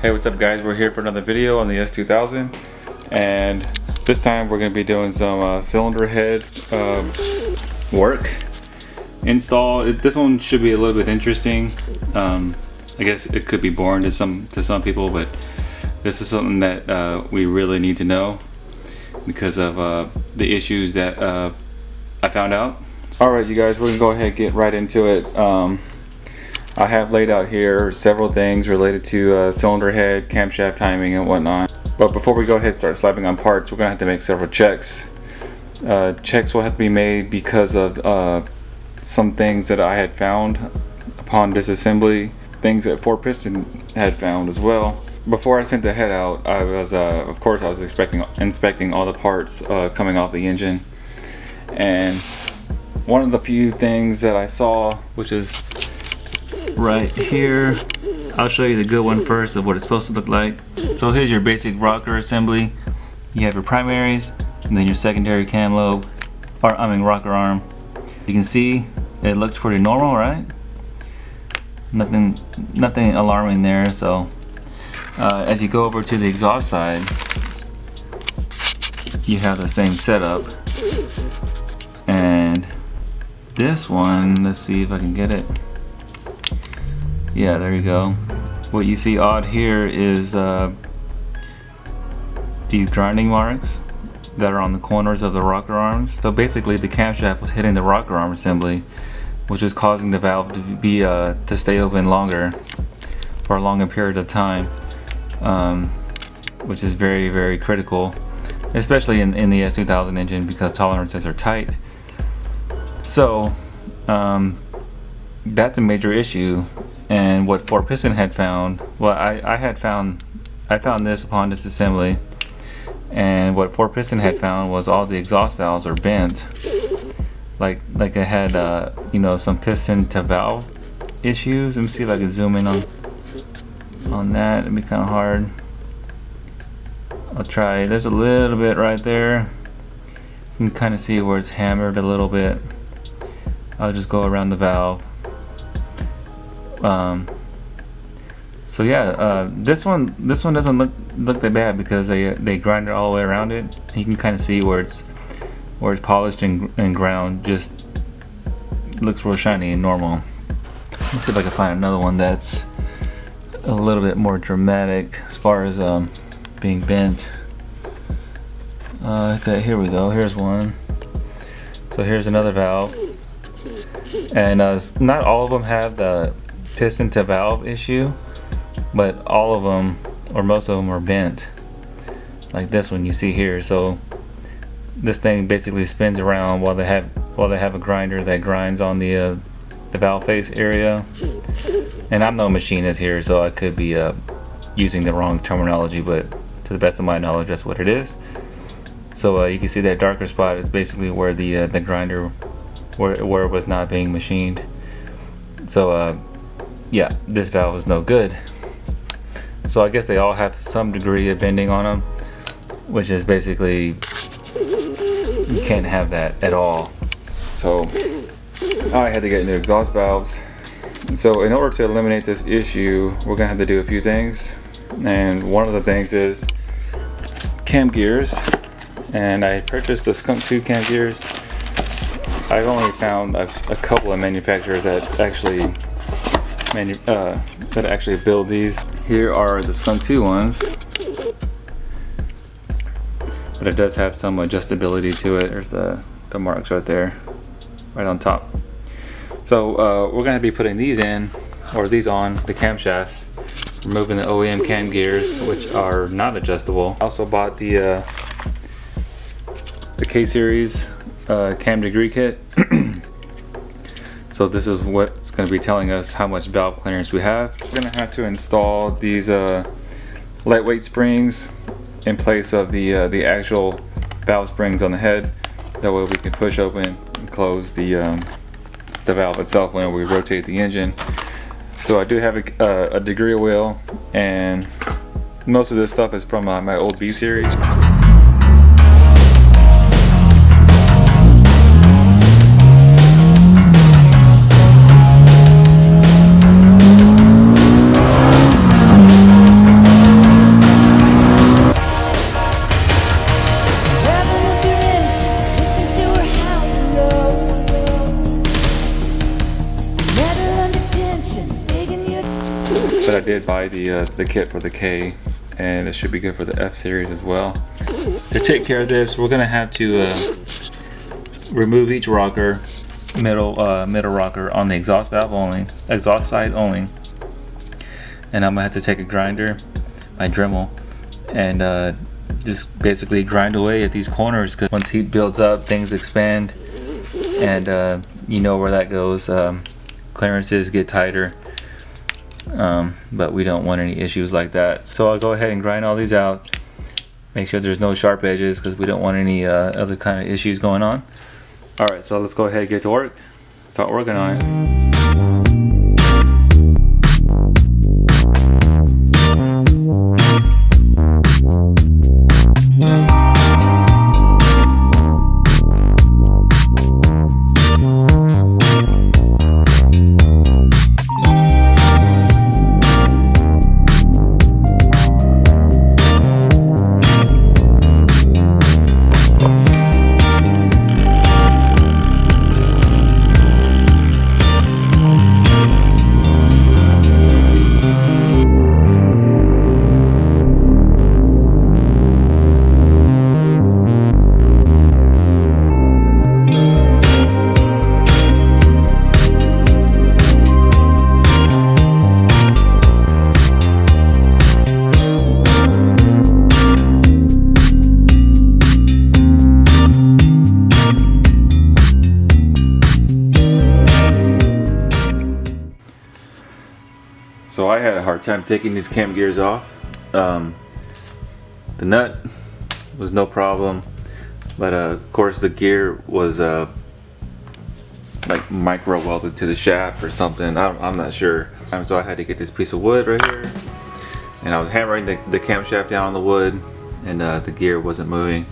Hey, what's up guys? We're here for another video on the S2000, and this time we're going to be doing some cylinder head work install. This one should be a little bit interesting. I guess it could be boring to some people, but this is something that we really need to know because of the issues that I found out. Alright you guys, we're going to go ahead and get right into it. I have laid out here several things related to cylinder head, camshaft timing and whatnot. But before we go ahead and start slapping on parts, we're going to have to make several checks. Checks will have to be made because of some things that I had found upon disassembly, things that Ford Piston had found as well. Before I sent the head out, I was, of course, I was inspecting all the parts coming off the engine. And one of the few things that I saw, which is right here, I'll show you the good one first of what it's supposed to look like. So here's your basic rocker assembly. You have your primaries and then your secondary cam lobe, or rocker arm. You can see it looks pretty normal, right? Nothing alarming there. So as you go over to the exhaust side, you have the same setup. And this one, let's see if I can get it. Yeah, there you go. What you see odd here is these grinding marks that are on the corners of the rocker arms. So basically the camshaft was hitting the rocker arm assembly, which is causing the valve to stay open longer for a longer period of time, which is very, very critical, especially in the S2000 engine because tolerances are tight. So that's a major issue. And what Ford Piston had found, well, I found this upon disassembly, and what Ford Piston had found was all the exhaust valves are bent, like it had you know, some piston to valve issues. Let me see if I can zoom in on that. It'd be kind of hard. I'll try. There's a little bit right there. You can kind of see where it's hammered a little bit. I'll just go around the valve. So yeah, this one doesn't look that bad because they grind it all the way around it. You can kind of see where it's polished and ground. Just looks real shiny and normal. Let's see if I can find another one that's a little bit more dramatic as far as being bent. Okay, here we go. Here's one. So here's another valve, and not all of them have the piston to valve issue, but all of them, or most of them, are bent, like this one you see here. So this thing basically spins around while they have a grinder that grinds on the valve face area. And I'm no machinist here, so I could be using the wrong terminology, but to the best of my knowledge, that's what it is. So you can see that darker spot is basically where the grinder, where it was not being machined. So yeah, this valve is no good. So I guess they all have some degree of bending on them, which is basically, you can't have that at all. So I had to get new exhaust valves. So in order to eliminate this issue, we're gonna have to do a few things. And one of the things is cam gears. And I purchased the Skunk 2 cam gears. I've only found a couple of manufacturers that actually build these. Here are the Skunk 2 ones, but it does have some adjustability to it. There's the marks right there, right on top. So we're gonna be putting these in, or these on the camshafts, removing the OEM cam gears, which are not adjustable. I also bought the K-Series cam degree kit. So this is what's going to be telling us how much valve clearance we have. We're going to have to install these lightweight springs in place of the actual valve springs on the head. That way we can push open and close the valve itself when we rotate the engine. So I do have a degree wheel, and most of this stuff is from my old B-Series. I did buy the kit for the K, and it should be good for the F series as well. To take care of this, we're gonna have to remove each rocker, middle rocker on the exhaust valve only, exhaust side only, and I'm gonna have to take a grinder, my Dremel, and just basically grind away at these corners, because once heat builds up, things expand, and you know where that goes. Clearances get tighter, but we don't want any issues like that. So I'll go ahead and grind all these out, make sure there's no sharp edges, because we don't want any other kind of issues going on. Alright, so let's go ahead and get to work, start working on it. So I had a hard time taking these cam gears off. The nut was no problem, but of course the gear was like micro welded to the shaft or something. I'm not sure. So I had to get this piece of wood right here, and I was hammering the camshaft down on the wood, and the gear wasn't moving.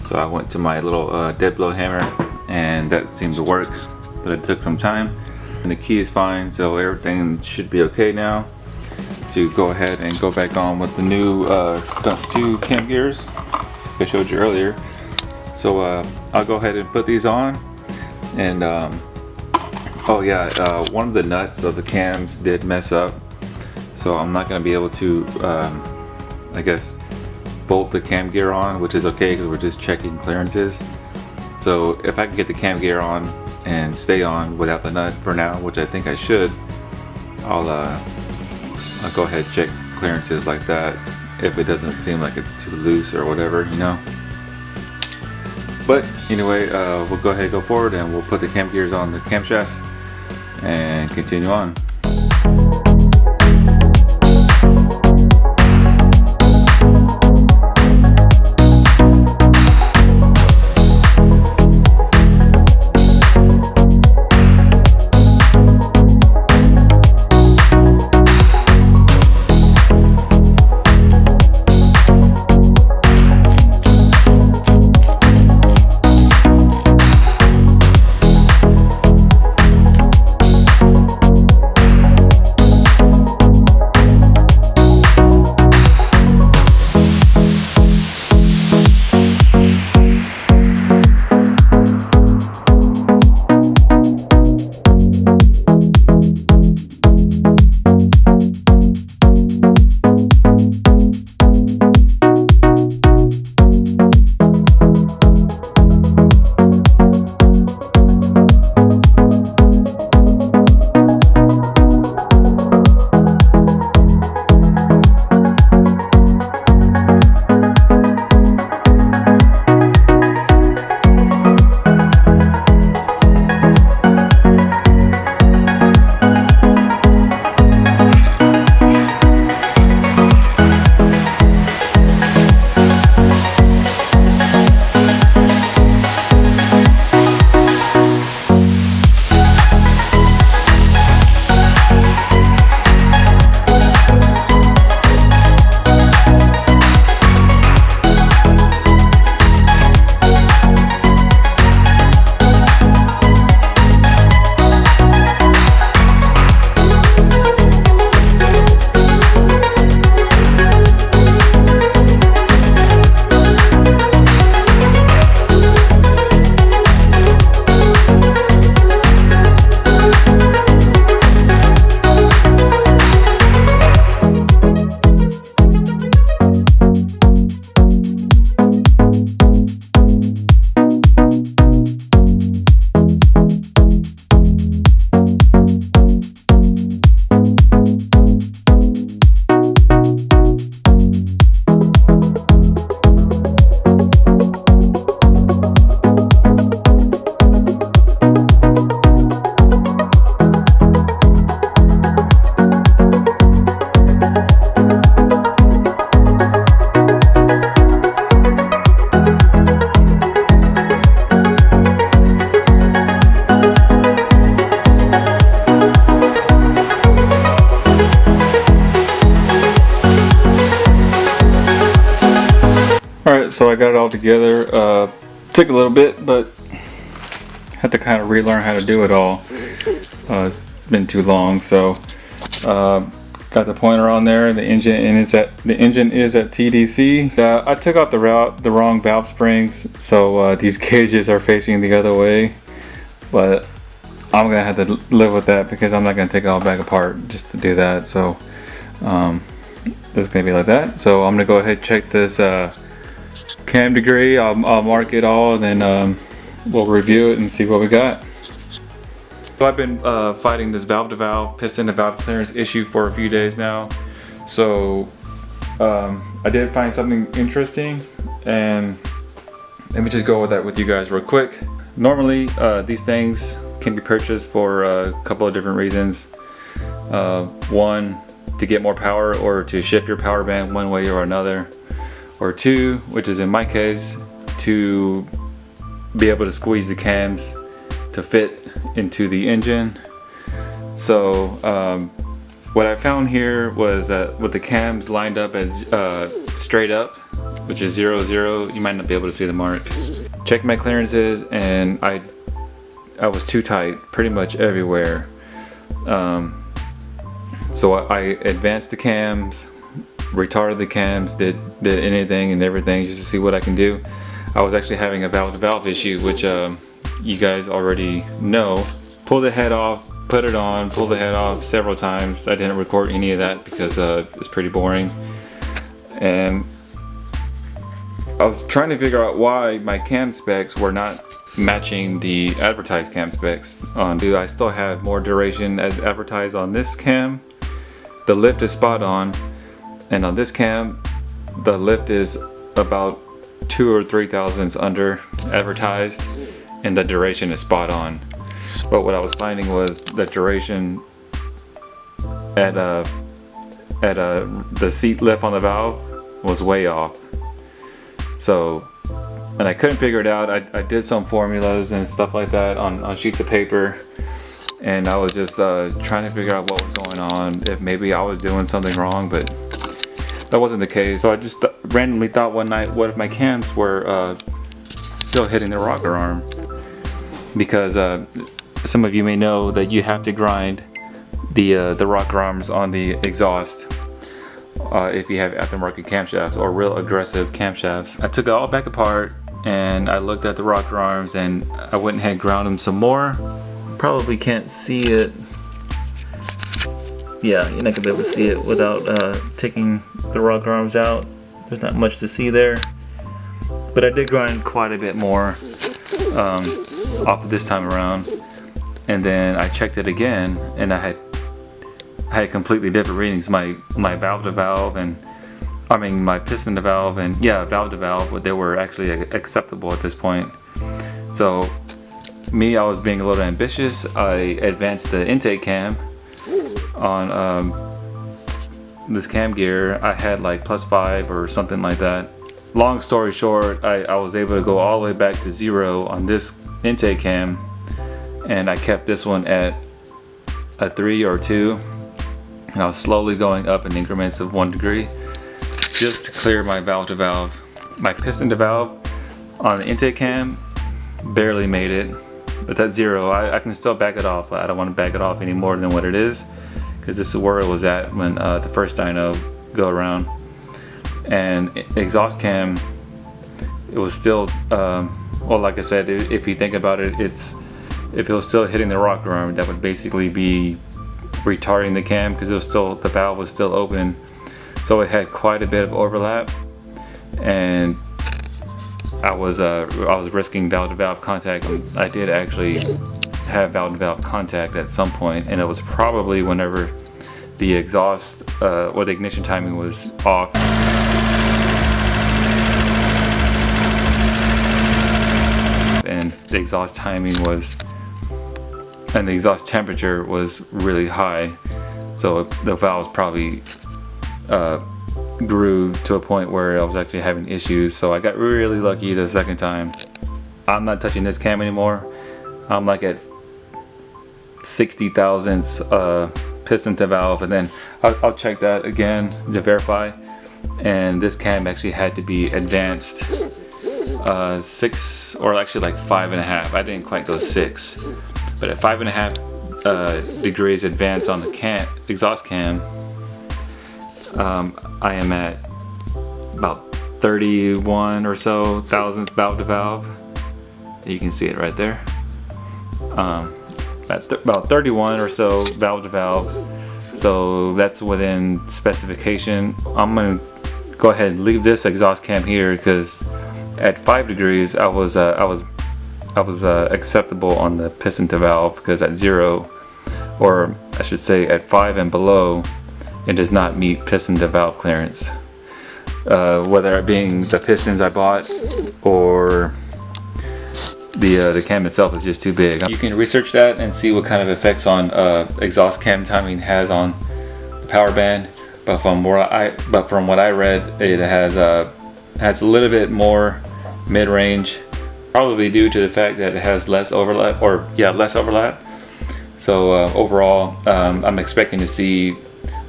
So I went to my little dead blow hammer, and that seemed to work, but it took some time. And the key is fine, so everything should be okay now to go ahead and go back on with the new Stunt 2 cam gears I showed you earlier. So I'll go ahead and put these on, and oh yeah, one of the nuts of the cams did mess up, so I'm not going to be able to I guess bolt the cam gear on, which is okay because we're just checking clearances. So if I can get the cam gear on and stay on without the nut for now, which I think I should, I'll go ahead and check clearances like that if it doesn't seem like it's too loose or whatever, you know. But anyway, we'll go ahead and go forward, and we'll put the cam gears on the camshaft and continue on. so I got it all together. Took a little bit, but had to kind of relearn how to do it all. It's been too long, so got the pointer on there. The engine is at TDC. I took out the wrong valve springs, so these gauges are facing the other way. But I'm gonna have to live with that because I'm not gonna take it all back apart just to do that. So it's gonna be like that. So I'm gonna go ahead and check this cam degree. I'll mark it all, and then we'll review it and see what we got. So I've been fighting this valve to valve, piston to valve clearance issue for a few days now. So I did find something interesting, and let me just go with that with you guys real quick. Normally these things can be purchased for a couple of different reasons. One, to get more power or to shift your power band one way or another. Or two, which is in my case, to be able to squeeze the cams to fit into the engine. So what I found here was that with the cams lined up as straight up, which is 0, 0, you might not be able to see the mark. Checked my clearances, and I was too tight pretty much everywhere. So I advanced the cams, retarded the cams, did anything and everything just to see what I can do. I was actually having a valve to valve issue, which you guys already know. Pulled the head off, put it on, pulled the head off several times. I didn't record any of that because it's pretty boring. And I was trying to figure out why my cam specs were not matching the advertised cam specs. Do I still have more duration as advertised on this cam? The lift is spot on, and on this cam the lift is about 2 or 3 thousandths under advertised, and the duration is spot on. But what I was finding was the duration at the seat lip on the valve was way off. So, and I couldn't figure it out. I did some formulas and stuff like that on sheets of paper, and I was just trying to figure out what was going on, if maybe I was doing something wrong, but that wasn't the case. So I just randomly thought one night, what if my cams were still hitting the rocker arm? Because some of you may know that you have to grind the rocker arms on the exhaust if you have aftermarket camshafts or real aggressive camshafts. I took it all back apart, and I looked at the rocker arms, and I went ahead and ground them some more. Probably can't see it. Yeah, you're not gonna be able to see it without taking the rocker arms out. There's not much to see there, but I did grind quite a bit more off of this time around. And then I checked it again, and I had completely different readings. My valve to valve, and I mean my piston to valve, and yeah, valve to valve, but they were actually acceptable at this point. So me, I was being a little ambitious. I advanced the intake cam on this cam gear. I had like +5 or something like that. Long story short, I was able to go all the way back to 0 on this intake cam, and I kept this one at a 3 or 2, and I was slowly going up in increments of 1 degree just to clear my valve to valve. My piston to valve on the intake cam barely made it, but that's 0. I can still back it off. I don't want to back it off any more than what it is, because this is where it was at when the first dyno go around. And exhaust cam, it was still well, like I said, if you think about it, if it was still hitting the rocker arm, that would basically be retarding the cam, because the valve was still open, so it had quite a bit of overlap, and I was risking valve to valve contact. I did actually have valve to valve contact at some point, and it was probably whenever the exhaust or the ignition timing was off. And the exhaust timing was, and the exhaust temperature was really high, so the valves probably grew to a point where I was actually having issues. So I got really lucky the second time. I'm not touching this cam anymore. I'm like at 60 thousandths piston to valve, and then I'll check that again to verify. And this cam actually had to be advanced 6, or actually like 5.5. I didn't quite go 6, but at 5.5 degrees advance on the exhaust cam, I am at about 31 or so thousandths valve to valve. You can see it right there. At about 31 or so valve to valve, so that's within specification. I'm gonna go ahead and leave this exhaust cam here because at 5 degrees I was acceptable on the piston to valve, because at 0, or I should say at 5 and below, it does not meet piston to valve clearance, whether it being the pistons I bought or the cam itself is just too big. You can research that and see what kind of effects on exhaust cam timing has on the power band. But from what I read, it has a little bit more mid-range, probably due to the fact that it has less overlap, less overlap. So overall, I'm expecting to see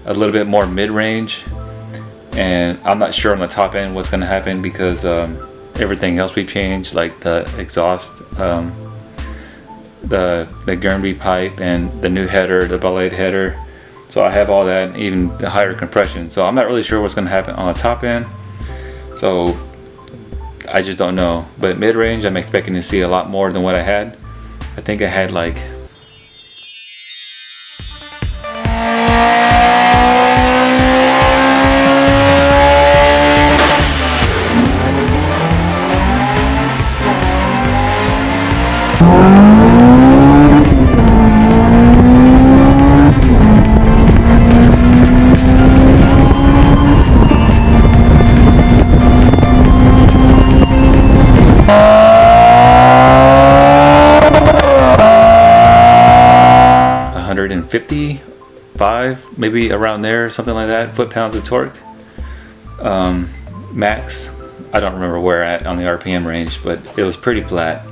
a little bit more mid-range, and I'm not sure on the top end what's going to happen, because everything else we've changed, like the exhaust, the Gurnby pipe, and the new header, the Ballade header. So I have all that, even the higher compression. So I'm not really sure what's going to happen on the top end. So I just don't know. But mid-range, I'm expecting to see a lot more than what I had. I think I had like 155, maybe around there, something like that, foot-pounds of torque. Max, I don't remember where at on the RPM range, but it was pretty flat.